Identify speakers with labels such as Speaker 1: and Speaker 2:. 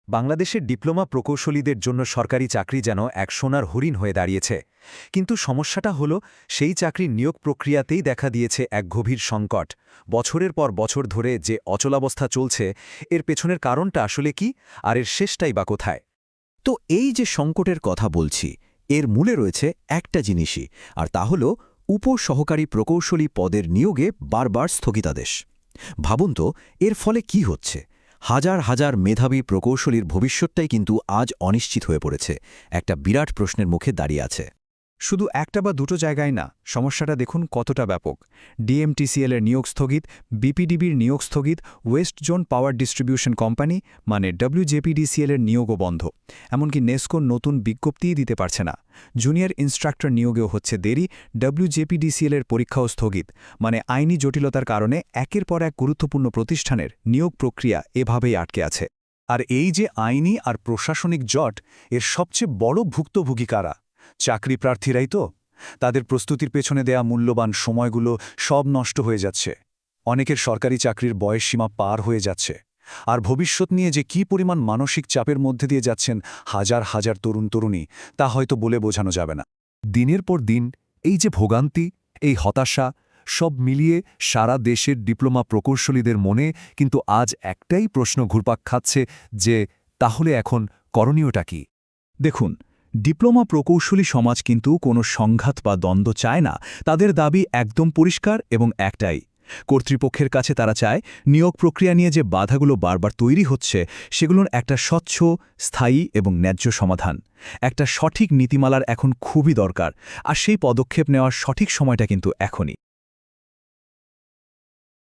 Speaker 1: বাংলাদেশের ডিপ্লোমা প্রকৌশলীদের জন্য সরকারি চাকরি যেন এক সোনার হরিণ হয়ে দাঁড়িয়েছে। কিন্তু সমস্যাটা হল, সেই চাকরির নিয়োগ প্রক্রিয়াতেই দেখা দিয়েছে এক গভীর সংকট। বছরের পর বছর ধরে যে অচলাবস্থা চলছে, এর পেছনের কারণটা আসলে কি, আর এর শেষটাই বা কোথায়?
Speaker 2: তো এই যে সংকটের কথা বলছি, এর মূলে রয়েছে একটা জিনিসই, আর তা হল উপসহকারী প্রকৌশলী পদের নিয়োগে বারবার স্থগিতাদেশ। ভাবুন তো, এর ফলে কি হচ্ছে? হাজার হাজার মেধাবী প্রকৌশলীর ভবিষ্যৎটাই কিন্তু আজ অনিশ্চিত হয়ে পড়েছে, একটা বিরাট প্রশ্নের মুখে দাঁড়িয়ে আছে।
Speaker 3: শুধু একটা বা দুটো জায়গায় না, সমস্যাটা দেখুন কতটা ব্যাপক। ডিএমটিসিএল এর নিয়োগ স্থগিত, বিপিডিবির নিয়োগ স্থগিত, West zone power distribution company মানে ডব্লিউজেপিডিসিএল এর নিয়োগও বন্ধ। এমনকি নেসকো নতুন বিজ্ঞপ্তিই দিতে পারছে না। জুনিয়র ইনস্ট্রাক্টর নিয়োগেও হচ্ছে দেরি, ডব্লিউজেপিডিসিএল এর পরীক্ষাও স্থগিত। মানে আইনি জটিলতার কারণে একের পর এক গুরুত্বপূর্ণ প্রতিষ্ঠানের নিয়োগ প্রক্রিয়া এভাবেই আটকে আছে।
Speaker 4: আর এই যে আইনি আর প্রশাসনিক জট, এর সবচেয়ে বড় ভুক্তভোগী কারা? চাকরি প্রার্থীরাই তো। তাদের প্রস্তুতির পেছনে দেয়া মূল্যবান সময়গুলো সব নষ্ট হয়ে যাচ্ছে। অনেকের সরকারি চাকরির বয়সসীমা পার হয়ে যাচ্ছে। আর ভবিষ্যৎ নিয়ে যে কী পরিমাণ মানসিক চাপের মধ্যে দিয়ে যাচ্ছেন হাজার হাজার তরুণ-তরুণী, তা হয়তো বলে বোঝানো যাবে না।
Speaker 5: দিনের পর দিন এই যে ভোগান্তি, এই হতাশা, সব মিলিয়ে সারা দেশের ডিপ্লোমা প্রকৌশলীদের মনে কিন্তু আজ একটাই প্রশ্ন ঘুরপাক খাচ্ছে, যে তাহলে এখন করণীয়টা কি?
Speaker 3: দেখুন, ডিপ্লোমা প্রকৌশলী সমাজ কিন্তু কোনো সংঘাত বা দ্বন্দ্ব চায় না। তাদের দাবি একদম পরিষ্কার এবং একটাই। কর্তৃপক্ষের কাছে তারা চায় নিয়োগ প্রক্রিয়া নিয়ে যে বাধাগুলো বারবার তৈরি হচ্ছে, সেগুলোর একটা স্বচ্ছ, স্থায়ী এবং ন্যায্য সমাধান। একটা সঠিক নীতিমালার এখন খুবই দরকার, আর সেই পদক্ষেপ নেওয়ার সঠিক সময়টা কিন্তু এখনই।